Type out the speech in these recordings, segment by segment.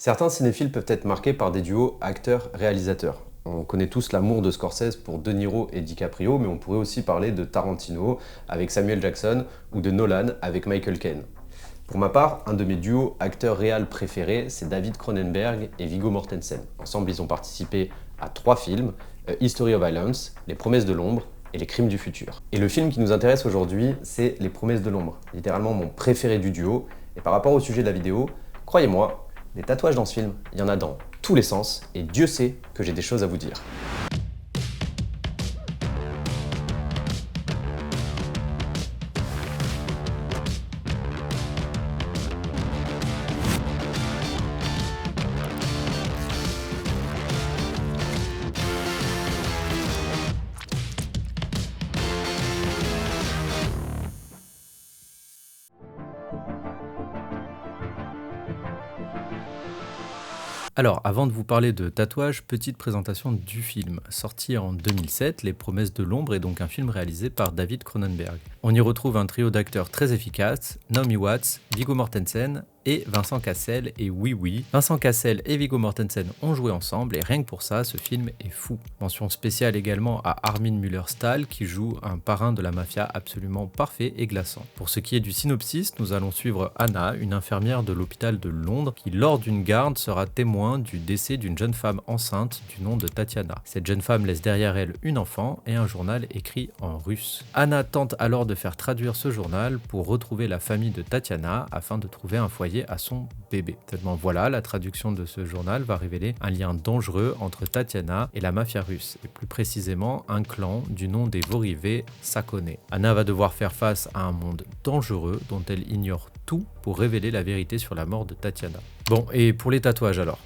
Certains cinéphiles peuvent être marqués par des duos acteurs-réalisateurs. On connaît tous l'amour de Scorsese pour De Niro et DiCaprio, mais on pourrait aussi parler de Tarantino avec Samuel Jackson ou de Nolan avec Michael Caine. Pour ma part, un de mes duos acteurs-réal préférés, c'est David Cronenberg et Viggo Mortensen. Ensemble, ils ont participé à 3 films, A History of Violence, Les Promesses de l'Ombre et Les Crimes du Futur. Et le film qui nous intéresse aujourd'hui, c'est Les Promesses de l'Ombre, littéralement mon préféré du duo. Et par rapport au sujet de la vidéo, croyez-moi, les tatouages dans ce film, il y en a dans tous les sens, et Dieu sait que j'ai des choses à vous dire. Alors, avant de vous parler de tatouage, petite présentation du film. Sorti en 2007, Les Promesses de l'Ombre est donc un film réalisé par David Cronenberg. On y retrouve un trio d'acteurs très efficaces, Naomi Watts, Viggo Mortensen et Vincent Cassel, et oui, Vincent Cassel et Viggo Mortensen ont joué ensemble et rien que pour ça, ce film est fou. Mention spéciale également à Armin Müller-Stahl qui joue un parrain de la mafia absolument parfait et glaçant. Pour ce qui est du synopsis, nous allons suivre Anna, une infirmière de l'hôpital de Londres qui lors d'une garde sera témoin du décès d'une jeune femme enceinte du nom de Tatiana. Cette jeune femme laisse derrière elle une enfant et un journal écrit en russe. Anna tente alors de faire traduire ce journal pour retrouver la famille de Tatiana afin de trouver un foyer à son bébé. Tellement voilà, la traduction de ce journal va révéler un lien dangereux entre Tatiana et la mafia russe, et plus précisément un clan du nom des Vorivé Sakone. Anna va devoir faire face à un monde dangereux dont elle ignore tout pour révéler la vérité sur la mort de Tatiana. Bon, et pour les tatouages alors ?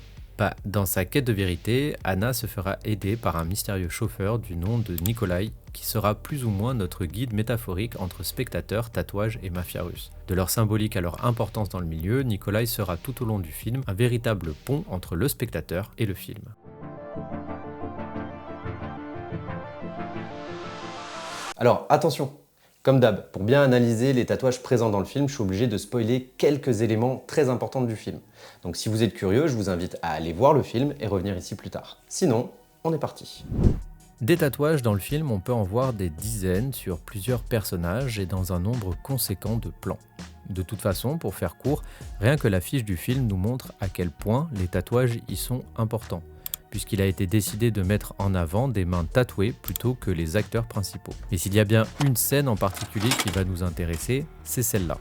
Dans sa quête de vérité, Anna se fera aider par un mystérieux chauffeur du nom de Nikolai, qui sera plus ou moins notre guide métaphorique entre spectateurs, tatouages et mafia russe. De leur symbolique à leur importance dans le milieu, Nikolai sera tout au long du film un véritable pont entre le spectateur et le film. Alors attention, comme d'hab, pour bien analyser les tatouages présents dans le film, je suis obligé de spoiler quelques éléments très importants du film. Donc si vous êtes curieux, je vous invite à aller voir le film et revenir ici plus tard. Sinon, on est parti. Des tatouages dans le film, on peut en voir des dizaines sur plusieurs personnages et dans un nombre conséquent de plans. De toute façon, pour faire court, rien que l'affiche du film nous montre à quel point les tatouages y sont importants, puisqu'il a été décidé de mettre en avant des mains tatouées plutôt que les acteurs principaux. Mais s'il y a bien une scène en particulier qui va nous intéresser, c'est celle-là.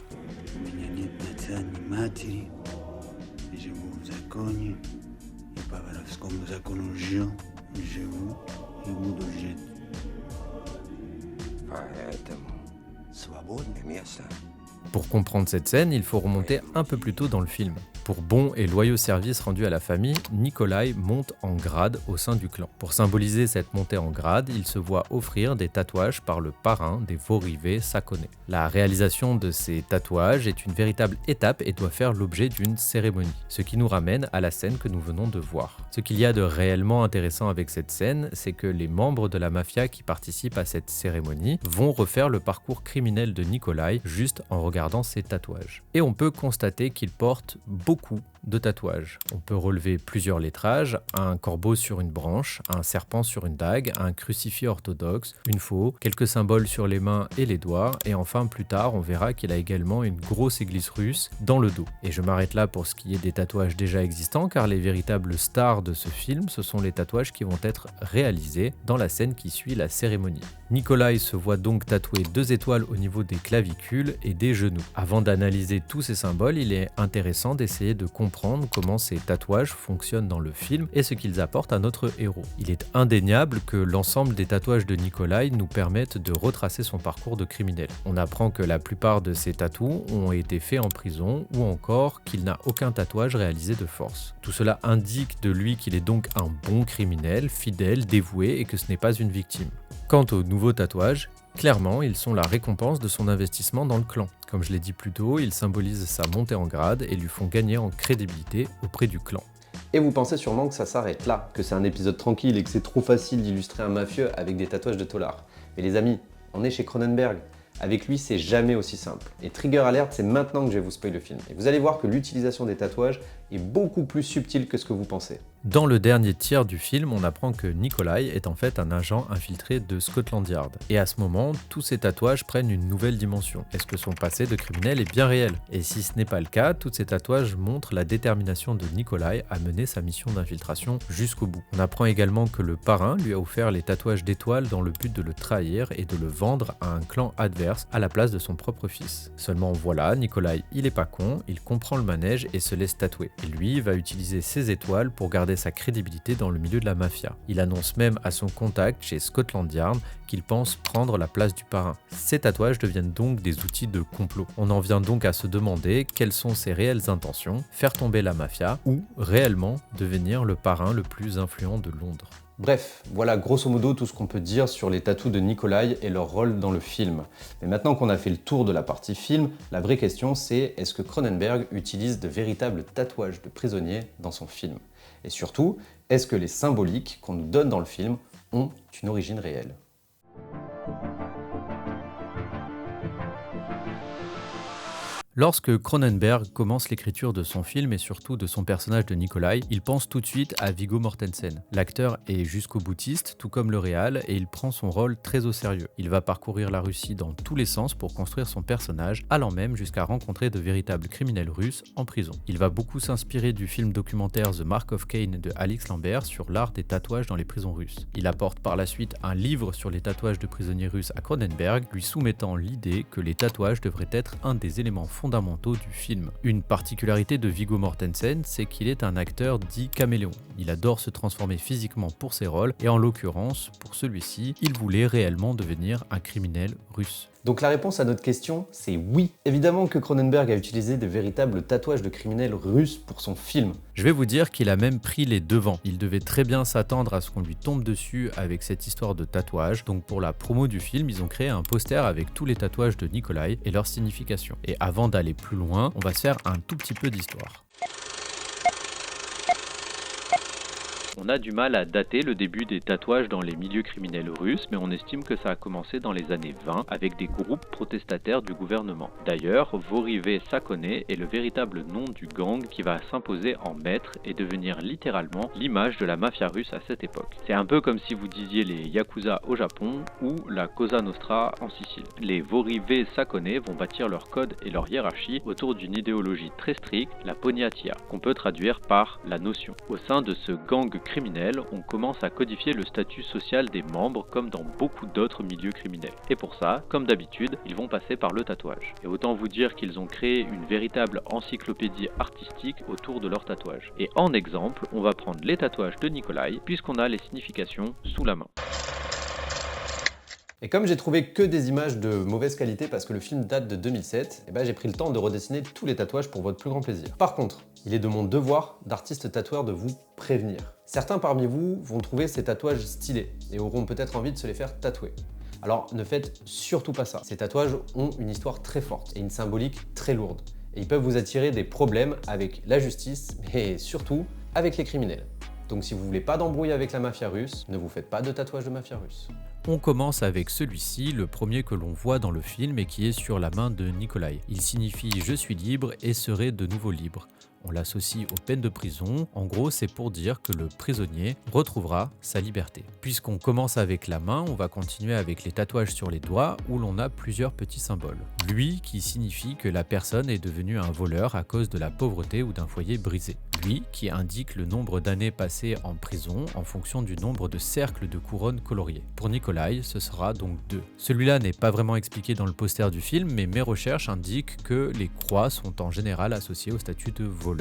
Pour comprendre cette scène, il faut remonter un peu plus tôt dans le film. Pour bon et loyaux service rendu à la famille, Nikolai monte en grade au sein du clan. Pour symboliser cette montée en grade, il se voit offrir des tatouages par le parrain des Vorivé Sakone. La réalisation de ces tatouages est une véritable étape et doit faire l'objet d'une cérémonie, ce qui nous ramène à la scène que nous venons de voir. Ce qu'il y a de réellement intéressant avec cette scène, c'est que les membres de la mafia qui participent à cette cérémonie vont refaire le parcours criminel de Nikolai juste en regardant ses tatouages. Et on peut constater qu'il porte beaucoup de tatouages. On peut relever plusieurs lettrages, un corbeau sur une branche, un serpent sur une dague, un crucifix orthodoxe, une faux, quelques symboles sur les mains et les doigts, et enfin plus tard on verra qu'il a également une grosse église russe dans le dos. Et je m'arrête là pour ce qui est des tatouages déjà existants, car les véritables stars de ce film, ce sont les tatouages qui vont être réalisés dans la scène qui suit la cérémonie. Nikolai se voit donc tatouer 2 étoiles au niveau des clavicules et des genoux. Avant d'analyser tous ces symboles, il est intéressant d'essayer de comprendre comment ces tatouages fonctionnent dans le film et ce qu'ils apportent à notre héros. Il est indéniable que l'ensemble des tatouages de Nikolai nous permettent de retracer son parcours de criminel. On apprend que la plupart de ses tatous ont été faits en prison ou encore qu'il n'a aucun tatouage réalisé de force. Tout cela indique de lui qu'il est donc un bon criminel, fidèle, dévoué et que ce n'est pas une victime. Quant aux nouveaux tatouages, clairement, ils sont la récompense de son investissement dans le clan. Comme je l'ai dit plus tôt, ils symbolisent sa montée en grade et lui font gagner en crédibilité auprès du clan. Et vous pensez sûrement que ça s'arrête là, que c'est un épisode tranquille et que c'est trop facile d'illustrer un mafieux avec des tatouages de taulards. Mais les amis, on est chez Cronenberg. Avec lui, c'est jamais aussi simple. Et Trigger Alert, c'est maintenant que je vais vous spoiler le film. Et vous allez voir que l'utilisation des tatouages est beaucoup plus subtil que ce que vous pensez. Dans le dernier tiers du film, on apprend que Nikolai est en fait un agent infiltré de Scotland Yard. Et à ce moment, tous ces tatouages prennent une nouvelle dimension. Est-ce que son passé de criminel est bien réel? Et si ce n'est pas le cas, tous ces tatouages montrent la détermination de Nikolai à mener sa mission d'infiltration jusqu'au bout. On apprend également que le parrain lui a offert les tatouages d'étoiles dans le but de le trahir et de le vendre à un clan adverse à la place de son propre fils. Seulement voilà, Nikolai, il est pas con, il comprend le manège et se laisse tatouer. Et lui va utiliser ses étoiles pour garder sa crédibilité dans le milieu de la mafia. Il annonce même à son contact chez Scotland Yard qu'il pense prendre la place du parrain. Ces tatouages deviennent donc des outils de complot. On en vient donc à se demander quelles sont ses réelles intentions, faire tomber la mafia ou réellement devenir le parrain le plus influent de Londres. Bref, voilà grosso modo tout ce qu'on peut dire sur les tatous de Nikolai et leur rôle dans le film. Mais maintenant qu'on a fait le tour de la partie film, la vraie question c'est est-ce que Cronenberg utilise de véritables tatouages de prisonniers dans son film? Et surtout, est-ce que les symboliques qu'on nous donne dans le film ont une origine réelle? Lorsque Cronenberg commence l'écriture de son film et surtout de son personnage de Nikolai, il pense tout de suite à Viggo Mortensen. L'acteur est jusqu'au boutiste, tout comme le réal, et il prend son rôle très au sérieux. Il va parcourir la Russie dans tous les sens pour construire son personnage, allant même jusqu'à rencontrer de véritables criminels russes en prison. Il va beaucoup s'inspirer du film documentaire The Mark of Cain de Alex Lambert sur l'art des tatouages dans les prisons russes. Il apporte par la suite un livre sur les tatouages de prisonniers russes à Cronenberg, lui soumettant l'idée que les tatouages devraient être un des éléments fondamentaux du film. Une particularité de Viggo Mortensen, c'est qu'il est un acteur dit caméléon. Il adore se transformer physiquement pour ses rôles et en l'occurrence, pour celui-ci, il voulait réellement devenir un criminel russe. Donc la réponse à notre question, c'est oui. Évidemment que Cronenberg a utilisé de véritables tatouages de criminels russes pour son film. Je vais vous dire qu'il a même pris les devants. Il devait très bien s'attendre à ce qu'on lui tombe dessus avec cette histoire de tatouage. Donc pour la promo du film, ils ont créé un poster avec tous les tatouages de Nikolai et leur signification. Et avant d'aller plus loin, on va se faire un tout petit peu d'histoire. On a du mal à dater le début des tatouages dans les milieux criminels russes, mais on estime que ça a commencé dans les années 20 avec des groupes protestataires du gouvernement. D'ailleurs, Vorive Sakone est le véritable nom du gang qui va s'imposer en maître et devenir littéralement l'image de la mafia russe à cette époque. C'est un peu comme si vous disiez les Yakuza au Japon ou la Cosa Nostra en Sicile. Les Vorive Sakone vont bâtir leur code et leur hiérarchie autour d'une idéologie très stricte, la Pognatia, qu'on peut traduire par la notion. Au sein de ce gang criminel, on commence à codifier le statut social des membres comme dans beaucoup d'autres milieux criminels. Et pour ça, comme d'habitude, ils vont passer par le tatouage. Et autant vous dire qu'ils ont créé une véritable encyclopédie artistique autour de leurs tatouages. Et en exemple, on va prendre les tatouages de Nikolai, puisqu'on a les significations sous la main. Et comme j'ai trouvé que des images de mauvaise qualité parce que le film date de 2007, j'ai pris le temps de redessiner tous les tatouages pour votre plus grand plaisir. Par contre, il est de mon devoir d'artiste tatoueur de vous prévenir. Certains parmi vous vont trouver ces tatouages stylés et auront peut-être envie de se les faire tatouer. Alors ne faites surtout pas ça. Ces tatouages ont une histoire très forte et une symbolique très lourde. Et ils peuvent vous attirer des problèmes avec la justice, mais surtout avec les criminels. Donc si vous voulez pas d'embrouille avec la mafia russe, ne vous faites pas de tatouage de mafia russe. On commence avec celui-ci, le premier que l'on voit dans le film et qui est sur la main de Nikolai. Il signifie « je suis libre et serai de nouveau libre ». On l'associe aux peines de prison. En gros, c'est pour dire que le prisonnier retrouvera sa liberté. Puisqu'on commence avec la main, on va continuer avec les tatouages sur les doigts où l'on a plusieurs petits symboles. Lui qui signifie que la personne est devenue un voleur à cause de la pauvreté ou d'un foyer brisé. Lui qui indique le nombre d'années passées en prison en fonction du nombre de cercles de couronnes coloriées. Pour Nikolai, ce sera donc 2. Celui-là n'est pas vraiment expliqué dans le poster du film, mais mes recherches indiquent que les croix sont en général associées au statut de voleur.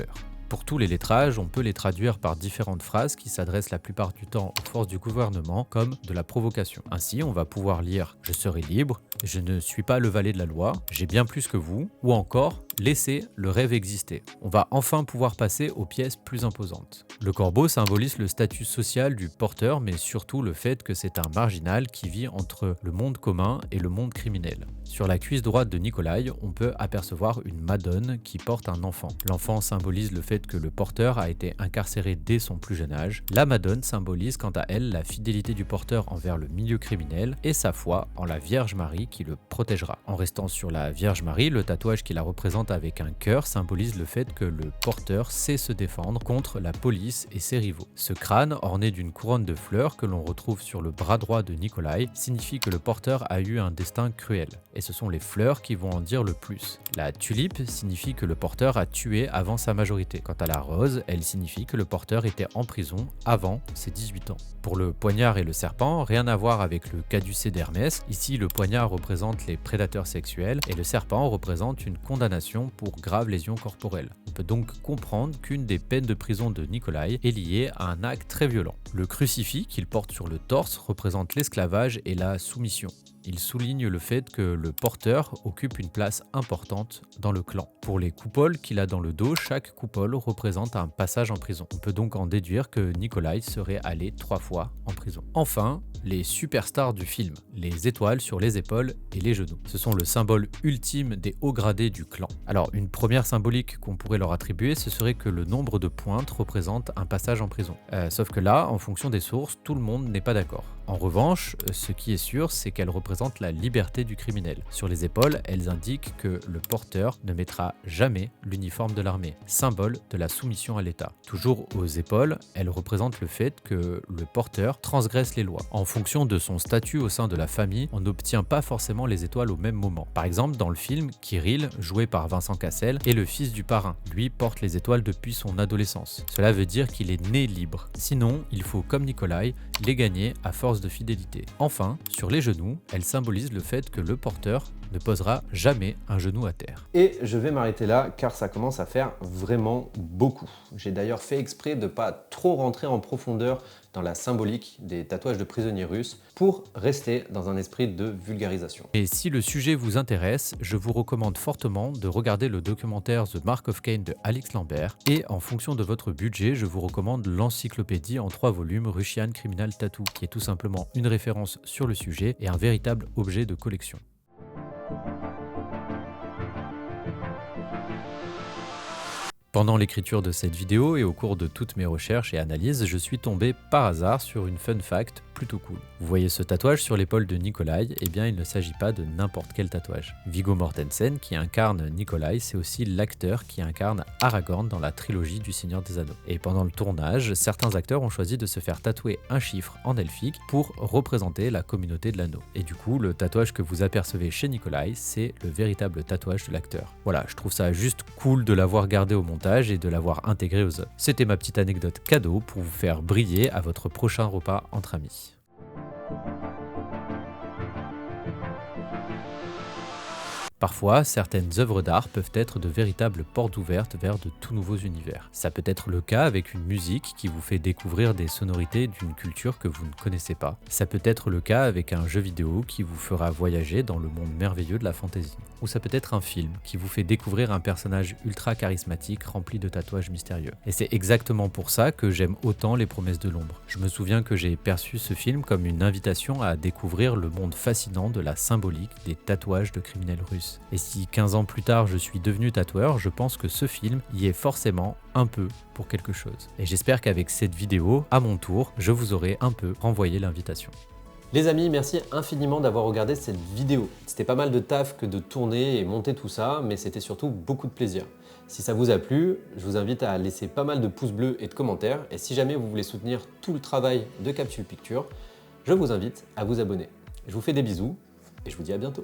Pour tous les lettrages, on peut les traduire par différentes phrases qui s'adressent la plupart du temps aux forces du gouvernement comme de la provocation. Ainsi, on va pouvoir lire « Je serai libre »,« Je ne suis pas le valet de la loi »,« J'ai bien plus que vous » ou encore « Laissez le rêve exister ». On va enfin pouvoir passer aux pièces plus imposantes. Le corbeau symbolise le statut social du porteur, mais surtout le fait que c'est un marginal qui vit entre le monde commun et le monde criminel. Sur la cuisse droite de Nikolai, on peut apercevoir une madone qui porte un enfant. L'enfant symbolise le fait que le porteur a été incarcéré dès son plus jeune âge. La madone symbolise quant à elle la fidélité du porteur envers le milieu criminel et sa foi en la Vierge Marie qui le protégera. En restant sur la Vierge Marie, le tatouage qui la représente représente avec un cœur symbolise le fait que le porteur sait se défendre contre la police et ses rivaux. Ce crâne, orné d'une couronne de fleurs que l'on retrouve sur le bras droit de Nikolai, signifie que le porteur a eu un destin cruel. Et ce sont les fleurs qui vont en dire le plus. La tulipe signifie que le porteur a tué avant sa majorité. Quant à la rose, elle signifie que le porteur était en prison avant ses 18 ans. Pour le poignard et le serpent, rien à voir avec le caducée d'Hermès. Ici, le poignard représente les prédateurs sexuels et le serpent représente une condamnation pour grave lésion corporelle. On peut donc comprendre qu'une des peines de prison de Nikolai est liée à un acte très violent. Le crucifix qu'il porte sur le torse représente l'esclavage et la soumission. Il souligne le fait que le porteur occupe une place importante dans le clan. Pour les coupoles qu'il a dans le dos, chaque coupole représente un passage en prison. On peut donc en déduire que Nikolai serait allé 3 fois en prison. Enfin, les superstars du film, les étoiles sur les épaules et les genoux. Ce sont le symbole ultime des hauts gradés du clan. Alors, une première symbolique qu'on pourrait leur attribuer, ce serait que le nombre de pointes représente un passage en prison. Sauf que là, en fonction des sources, tout le monde n'est pas d'accord. En revanche, ce qui est sûr, c'est qu'elles représentent la liberté du criminel. Sur les épaules, elles indiquent que le porteur ne mettra jamais l'uniforme de l'armée, symbole de la soumission à l'État. Toujours aux épaules, elles représentent le fait que le porteur transgresse les lois. En fonction de son statut au sein de la famille, on n'obtient pas forcément les étoiles au même moment. Par exemple, dans le film, Kirill, joué par Vincent Cassel, est le fils du parrain. Lui porte les étoiles depuis son adolescence. Cela veut dire qu'il est né libre. Sinon, il faut, comme Nikolai, les gagner à force de fidélité. Enfin, sur les genoux, elles symbolisent le fait que le porteur ne posera jamais un genou à terre. Et je vais m'arrêter là car ça commence à faire vraiment beaucoup. J'ai d'ailleurs fait exprès de ne pas trop rentrer en profondeur dans la symbolique des tatouages de prisonniers russes pour rester dans un esprit de vulgarisation. Et si le sujet vous intéresse, je vous recommande fortement de regarder le documentaire The Mark of Cain de Alix Lambert et en fonction de votre budget, je vous recommande l'encyclopédie en 3 volumes Russian Criminal Tattoo qui est tout simplement une référence sur le sujet et un véritable objet de collection. Pendant l'écriture de cette vidéo et au cours de toutes mes recherches et analyses, je suis tombé par hasard sur une fun fact plutôt cool. Vous voyez ce tatouage sur l'épaule de Nikolai, eh bien il ne s'agit pas de n'importe quel tatouage. Viggo Mortensen, qui incarne Nikolai, c'est aussi l'acteur qui incarne Aragorn dans la trilogie du Seigneur des Anneaux. Et pendant le tournage, certains acteurs ont choisi de se faire tatouer un chiffre en elfique pour représenter la communauté de l'anneau. Et du coup, le tatouage que vous apercevez chez Nikolai, c'est le véritable tatouage de l'acteur. Voilà, je trouve ça juste cool de l'avoir gardé au montage et de l'avoir intégré aux œuvres. C'était ma petite anecdote cadeau pour vous faire briller à votre prochain repas entre amis. Parfois, certaines œuvres d'art peuvent être de véritables portes ouvertes vers de tout nouveaux univers. Ça peut être le cas avec une musique qui vous fait découvrir des sonorités d'une culture que vous ne connaissez pas. Ça peut être le cas avec un jeu vidéo qui vous fera voyager dans le monde merveilleux de la fantasy. Ou ça peut être un film qui vous fait découvrir un personnage ultra charismatique rempli de tatouages mystérieux. Et c'est exactement pour ça que j'aime autant Les Promesses de l'Ombre. Je me souviens que j'ai perçu ce film comme une invitation à découvrir le monde fascinant de la symbolique des tatouages de criminels russes. Et si 15 ans plus tard je suis devenu tatoueur, je pense que ce film y est forcément un peu pour quelque chose. Et j'espère qu'avec cette vidéo, à mon tour, je vous aurai un peu renvoyé l'invitation. Les amis, merci infiniment d'avoir regardé cette vidéo. C'était pas mal de taf que de tourner et monter tout ça, mais c'était surtout beaucoup de plaisir. Si ça vous a plu, je vous invite à laisser pas mal de pouces bleus et de commentaires. Et si jamais vous voulez soutenir tout le travail de Capsule Picture, je vous invite à vous abonner. Je vous fais des bisous et je vous dis à bientôt.